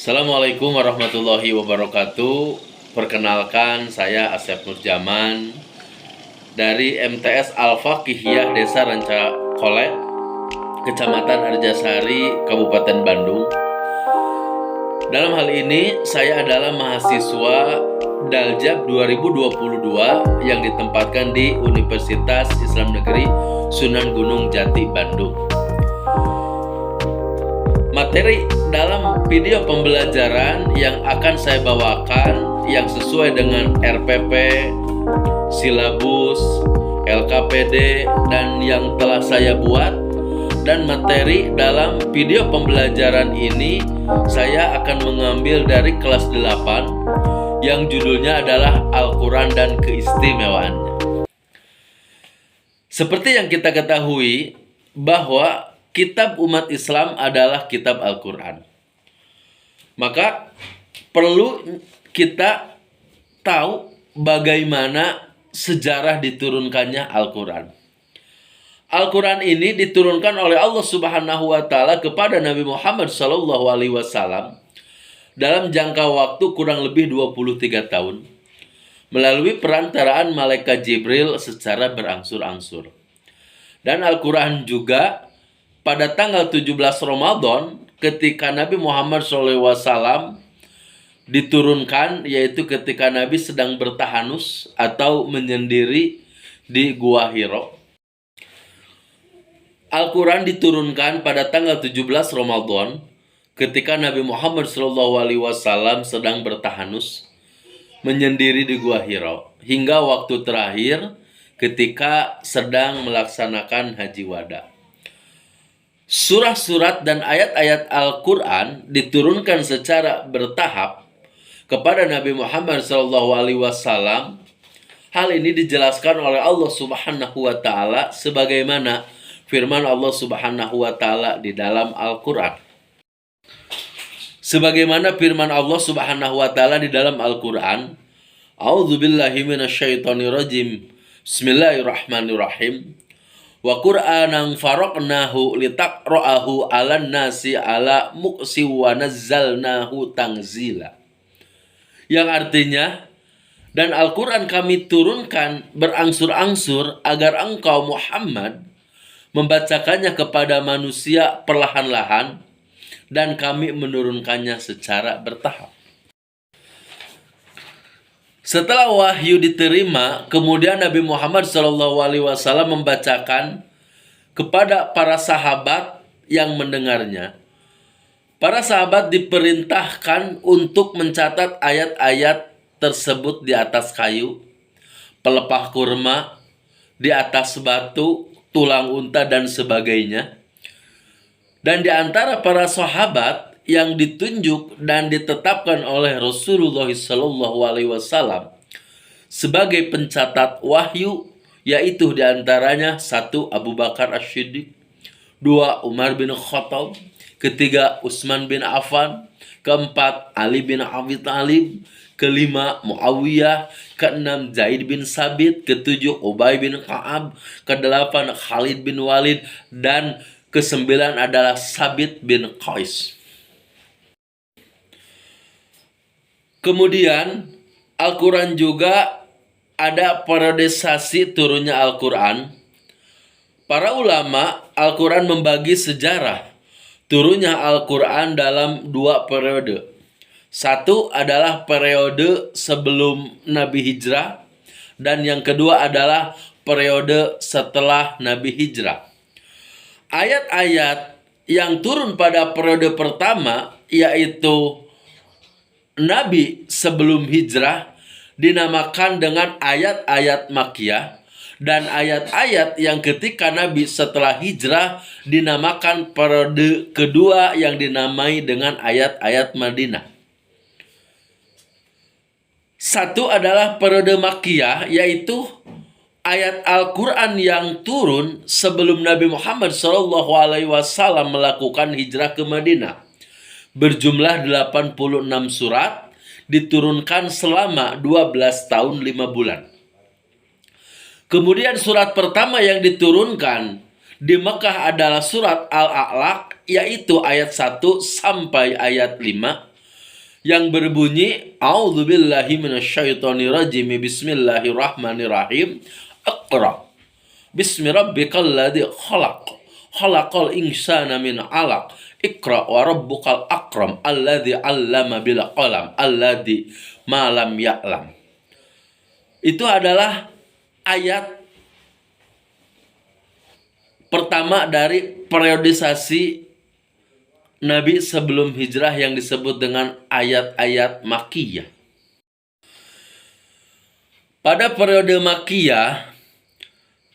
Assalamualaikum warahmatullahi wabarakatuh. Perkenalkan, saya Asep Nurjaman dari MTS Al-Faqihiyah Desa Ranca Kolek, Kecamatan Arjasari, Kabupaten Bandung. Dalam hal ini, saya adalah mahasiswa Daljab 2022 yang ditempatkan di Universitas Islam Negeri Sunan Gunung Jati, Bandung. Materi dalam video pembelajaran yang akan saya bawakan yang sesuai dengan RPP, silabus, LKPD, dan yang telah saya buat. Dan materi dalam video pembelajaran ini saya akan mengambil dari kelas 8 yang judulnya adalah Al-Quran dan Keistimewaannya. Seperti yang kita ketahui bahwa kitab umat Islam adalah kitab Al-Quran. Maka perlu kita tahu bagaimana sejarah diturunkannya Al-Quran. Al-Quran ini diturunkan oleh Allah Subhanahu wa Ta'ala kepada Nabi Muhammad SAW dalam jangka waktu kurang lebih 23 tahun melalui perantaraan malaikat Jibril secara berangsur-angsur. Dan Al-Quran juga pada tanggal 17 Ramadan ketika Nabi Muhammad SAW diturunkan, yaitu ketika Nabi sedang bertahanus atau menyendiri di Gua Hiro. Al-Quran diturunkan pada tanggal 17 Ramadan ketika Nabi Muhammad SAW sedang bertahanus menyendiri di Gua Hiro hingga waktu terakhir ketika sedang melaksanakan haji wada. Surah-surat dan ayat-ayat Al-Quran diturunkan secara bertahap kepada Nabi Muhammad SAW. Hal ini dijelaskan oleh Allah Subhanahu wa Ta'ala sebagaimana firman Allah Subhanahu wa Ta'ala di dalam Al-Quran. Sebagaimana firman Allah Subhanahu wa Ta'ala di dalam Al-Quran, A'udzubillahi minasyaitonirrajim. Bismillahirrahmanirrahim. Wa Qur'anan faraqnahu litaqra'ahu 'alan nasi 'ala muqsi wa nazzalnahu tanzila. Yang artinya, dan Al-Qur'an kami turunkan berangsur-angsur agar engkau Muhammad membacakannya kepada manusia perlahan-lahan, dan kami menurunkannya secara bertahap. Setelah wahyu diterima, kemudian Nabi Muhammad SAW membacakan kepada para sahabat yang mendengarnya. Para sahabat diperintahkan untuk mencatat ayat-ayat tersebut di atas kayu, pelepah kurma, di atas batu, tulang unta, dan sebagainya. Dan di antara para sahabat yang ditunjuk dan ditetapkan oleh Rasulullah SAW sebagai pencatat wahyu, yaitu diantaranya 1. Abu Bakar As-Siddiq, 2. Umar bin Khattab, 3. Utsman bin Affan, 4. Ali bin Abi Thalib, 5. Muawiyah, 6. Zaid bin Sabit, 7. Ubay bin Ka'ab, 8. Khalid bin Walid, dan 9 adalah Sabit bin Qais. Kemudian Al-Quran juga ada periodisasi turunnya Al-Quran. Para ulama Al-Quran membagi sejarah turunnya Al-Quran dalam 2 periode. 1 adalah periode sebelum Nabi Hijrah, dan yang kedua adalah periode setelah Nabi Hijrah. Ayat-ayat yang turun pada periode pertama, yaitu Nabi sebelum hijrah, dinamakan dengan ayat-ayat Makkiyah, dan ayat-ayat yang ketika Nabi setelah hijrah dinamakan periode kedua yang dinamai dengan ayat-ayat Madinah. 1 adalah periode Makkiyah, yaitu ayat Al-Quran yang turun sebelum Nabi Muhammad SAW melakukan hijrah ke Madinah. Berjumlah 86 surat, diturunkan selama 12 tahun 5 bulan. Kemudian surat pertama yang diturunkan di Mekah adalah surat Al-A'laq, yaitu ayat 1 sampai ayat 5. yang berbunyi A'udzubillahi minasyaitonirrajim. Bismillahirrahmanirrahim. Iqra bismi rabbikal ladzi khalaq. Khalaqal insana min 'alaq. Iqra wa rabbukal akram alladzi 'allama bil qalam alladzi ma lam ya'lam. Itu adalah ayat pertama dari periodisasi Nabi sebelum hijrah yang disebut dengan ayat-ayat Makkiyah. Pada periode Makkiyah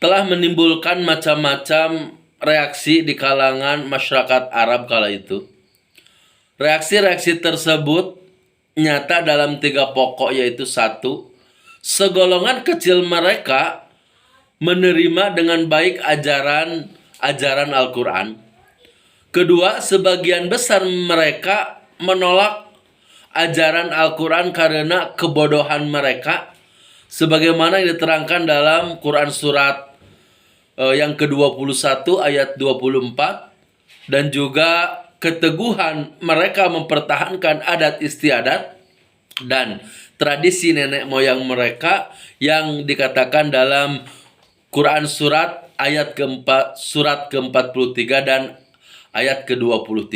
telah menimbulkan macam-macam reaksi di kalangan masyarakat Arab kala itu. Reaksi-reaksi tersebut nyata dalam 3 pokok, yaitu 1. Segolongan kecil mereka menerima dengan baik ajaran Al-Quran. Kedua, sebagian besar mereka menolak ajaran Al-Quran karena kebodohan mereka, sebagaimana yang diterangkan dalam Quran surat yang ke-21 ayat 24, dan juga keteguhan mereka mempertahankan adat istiadat dan tradisi nenek moyang mereka yang dikatakan dalam Quran surat ayat surat ke-43 dan ayat ke-23.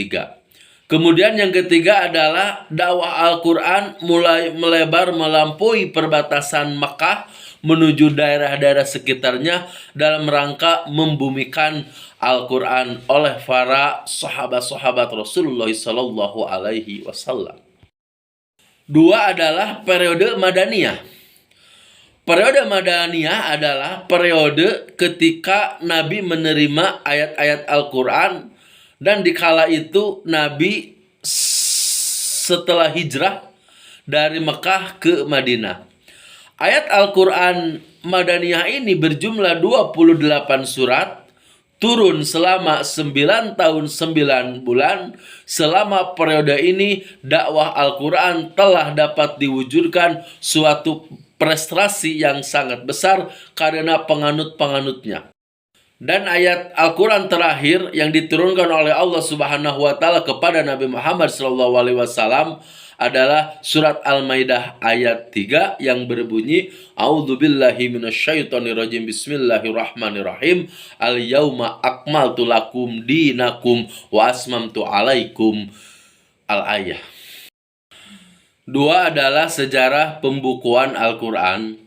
Kemudian yang ketiga adalah dakwah Al-Quran mulai melebar melampaui perbatasan Makkah menuju daerah-daerah sekitarnya dalam rangka membumikan Al-Quran oleh para sahabat-sahabat Rasulullah Sallallahu Alaihi Wasallam. 2 adalah periode Madaniyah. Periode Madaniyah adalah periode ketika Nabi menerima ayat-ayat Al-Quran, dan dikala itu Nabi setelah hijrah dari Mekah ke Madinah. Ayat Al-Quran Madaniyah ini berjumlah 28 surat, turun selama 9 tahun 9 bulan. Selama periode ini dakwah Al-Quran telah dapat diwujudkan suatu prestasi yang sangat besar karena penganut-penganutnya. Dan ayat Al-Quran terakhir yang diturunkan oleh Allah Subhanahu wa Ta'ala kepada Nabi Muhammad SAW adalah surat Al-Maidah ayat 3 yang berbunyi A'udzubillahi minasyaitonirrajim. Bismillahirrahmanirrahim. Al-yauma akmaltu lakum dinakum wa asmamtu alaikum. Al-ayah. 2 adalah sejarah pembukuan Al-Quran.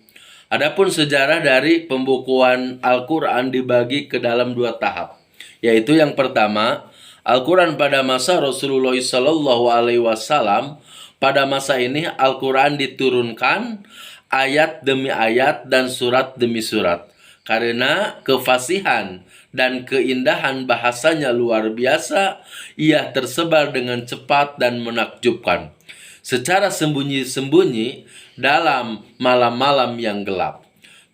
Adapun sejarah dari pembukuan Al-Quran dibagi ke dalam 2 tahap, yaitu yang pertama, Al-Quran pada masa Rasulullah Sallallahu Alaihi Wasallam. Pada masa ini Al-Quran diturunkan ayat demi ayat dan surat demi surat. Karena kefasihan dan keindahan bahasanya luar biasa, ia tersebar dengan cepat dan menakjubkan secara sembunyi-sembunyi dalam malam-malam yang gelap.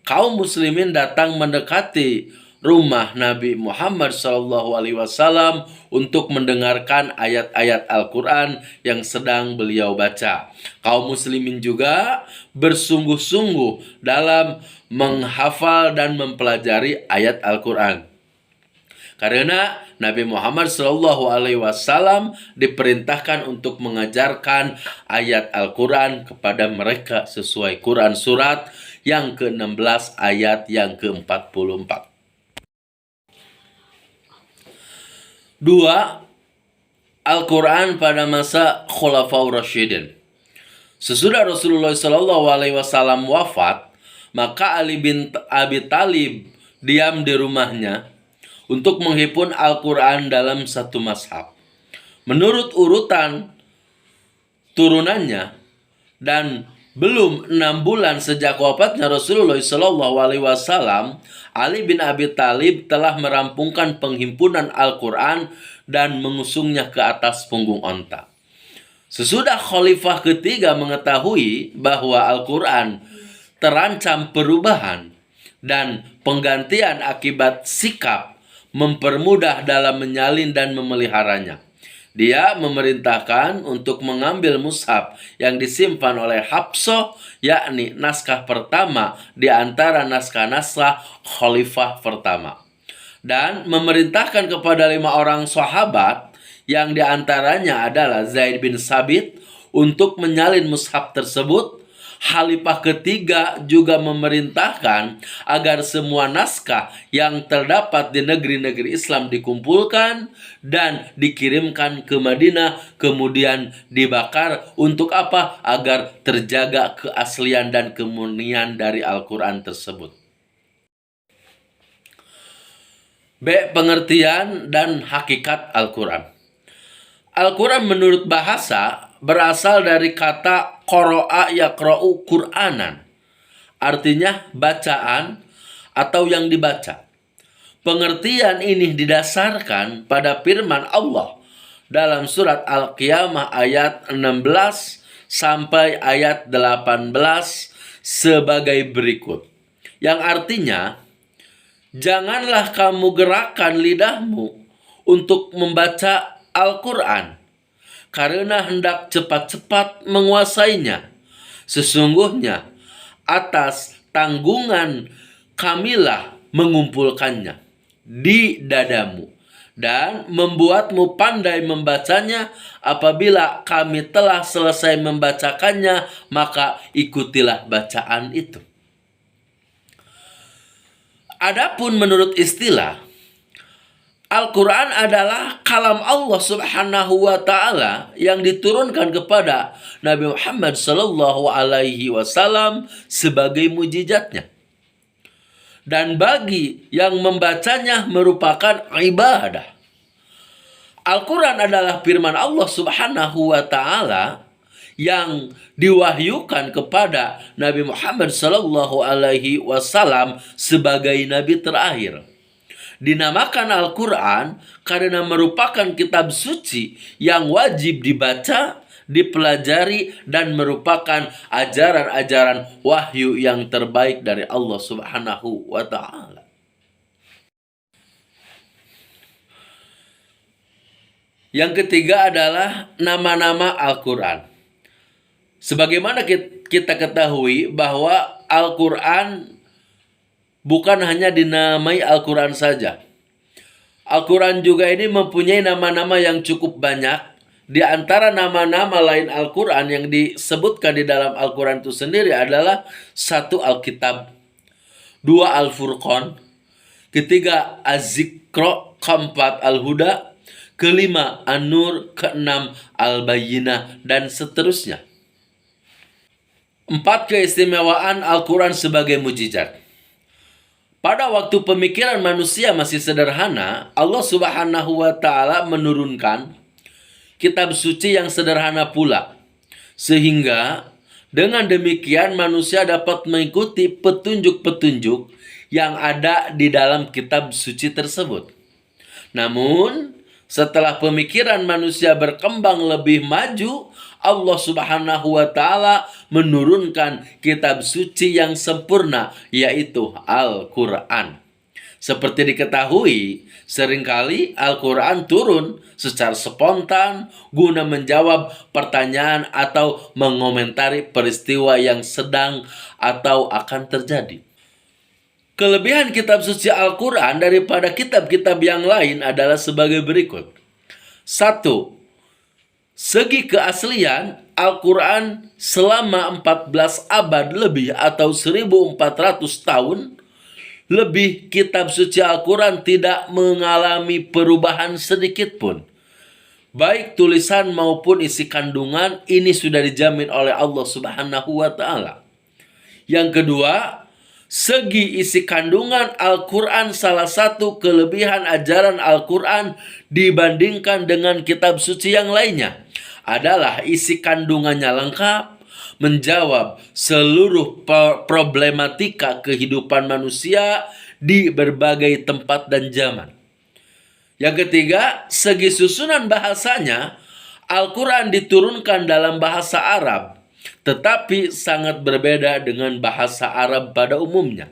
Kaum muslimin datang mendekati rumah Nabi Muhammad SAW untuk mendengarkan ayat-ayat Al-Quran yang sedang beliau baca. Kaum muslimin juga bersungguh-sungguh dalam menghafal dan mempelajari ayat Al-Quran. Karena Nabi Muhammad SAW diperintahkan untuk mengajarkan ayat Al-Quran kepada mereka sesuai Quran surat yang ke-16 ayat yang ke-44. 2. Al-Quran pada masa Khulafaur Rasyidin. Sesudah Rasulullah SAW wafat, maka Ali bin Abi Thalib diam di rumahnya untuk menghimpun Al-Quran dalam satu mashaf. Menurut urutan turunannya, dan belum 6 bulan sejak wafatnya Rasulullah SAW, Ali bin Abi Thalib telah merampungkan penghimpunan Al-Quran dan mengusungnya ke atas punggung onta. Sesudah Khalifah ketiga mengetahui bahwa Al-Quran terancam perubahan dan penggantian akibat sikap mempermudah dalam menyalin dan memeliharanya, dia memerintahkan untuk mengambil mushaf yang disimpan oleh Hafsah, yakni naskah pertama di antara naskah-naskah Khalifah pertama, dan memerintahkan kepada 5 orang sahabat yang diantaranya adalah Zaid bin Sabit, untuk menyalin mushaf tersebut. Khalifah ketiga juga memerintahkan agar semua naskah yang terdapat di negeri-negeri Islam dikumpulkan dan dikirimkan ke Madinah, kemudian dibakar. Untuk apa? Agar terjaga keaslian dan kemurnian dari Al-Quran tersebut. B. Pengertian dan hakikat Al-Quran. Al-Quran menurut bahasa berasal dari kata qara'a yaqra'u Qur'anan. Artinya bacaan atau yang dibaca. Pengertian ini didasarkan pada firman Allah dalam surat Al-Qiyamah ayat 16 sampai ayat 18 sebagai berikut. Yang artinya, janganlah kamu gerakkan lidahmu untuk membaca Al-Quran, karena hendak cepat-cepat menguasainya. Sesungguhnya atas tanggungan kamilah mengumpulkannya di dadamu dan membuatmu pandai membacanya. Apabila kami telah selesai membacakannya, maka ikutilah bacaan itu. Adapun menurut istilah, Al-Quran adalah kalam Allah Subhanahu wa Ta'ala yang diturunkan kepada Nabi Muhammad Sallallahu Alaihi Wasallam sebagai mujizatnya. Dan bagi yang membacanya merupakan ibadah. Al-Quran adalah firman Allah Subhanahu wa Ta'ala yang diwahyukan kepada Nabi Muhammad Sallallahu Alaihi Wasallam sebagai nabi terakhir. Dinamakan Al-Quran karena merupakan kitab suci yang wajib dibaca, dipelajari, dan merupakan ajaran-ajaran wahyu yang terbaik dari Allah Subhanahu wa Ta'ala. Yang ketiga adalah nama-nama Al-Quran. Sebagaimana kita ketahui bahwa Al-Quran bukan hanya dinamai Al-Quran saja. Al-Quran juga ini mempunyai nama-nama yang cukup banyak. Di antara nama-nama lain Al-Quran yang disebutkan di dalam Al-Quran itu sendiri adalah 1. Alkitab, 2. Al-Furqan, ketiga Az-Zikra, keempat Al-Huda, kelima An-Nur, keenam Al-Bayyinah, dan seterusnya. 4. Keistimewaan Al-Quran sebagai mujizat. Pada waktu pemikiran manusia masih sederhana, Allah Subhanahu wa Ta'ala menurunkan kitab suci yang sederhana pula. Sehingga dengan demikian manusia dapat mengikuti petunjuk-petunjuk yang ada di dalam kitab suci tersebut. Namun, setelah pemikiran manusia berkembang lebih maju, Allah Subhanahu wa Ta'ala menurunkan kitab suci yang sempurna, yaitu Al-Quran. Seperti diketahui, seringkali Al-Quran turun secara spontan guna menjawab pertanyaan atau mengomentari peristiwa yang sedang atau akan terjadi. Kelebihan kitab suci Al-Quran daripada kitab-kitab yang lain adalah sebagai berikut. 1. Segi keaslian, Al-Quran selama 14 abad lebih atau 1400 tahun lebih, kitab suci Al-Quran tidak mengalami perubahan sedikit pun. Baik tulisan maupun isi kandungan, ini sudah dijamin oleh Allah Subhanahu wa Ta'ala. Yang kedua, segi isi kandungan Al-Quran, salah satu kelebihan ajaran Al-Quran dibandingkan dengan kitab suci yang lainnya adalah isi kandungannya lengkap, menjawab seluruh problematika kehidupan manusia di berbagai tempat dan zaman. Yang ketiga, segi susunan bahasanya, Al-Quran diturunkan dalam bahasa Arab, tetapi sangat berbeda dengan bahasa Arab pada umumnya.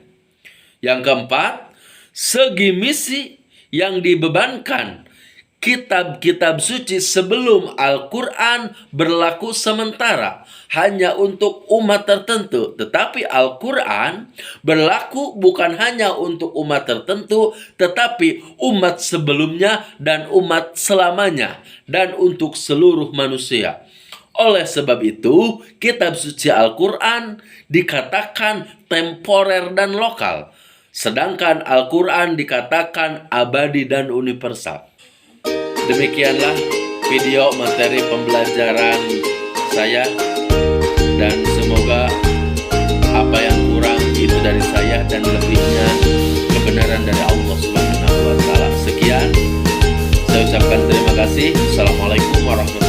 Yang keempat, segi misi yang dibebankan kitab-kitab suci sebelum Al-Quran berlaku sementara hanya untuk umat tertentu. Tetapi Al-Quran berlaku bukan hanya untuk umat tertentu, tetapi umat sebelumnya dan umat selamanya, dan untuk seluruh manusia. Oleh sebab itu, kitab suci Al-Quran dikatakan temporer dan lokal, sedangkan Al-Quran dikatakan abadi dan universal. Demikianlah video materi pembelajaran saya, dan semoga apa yang kurang itu dari saya dan lebihnya kebenaran dari Allah Subhanahu wa Ta'ala. Sekian, saya ucapkan terima kasih. Assalamualaikum warahmatullahi wabarakatuh.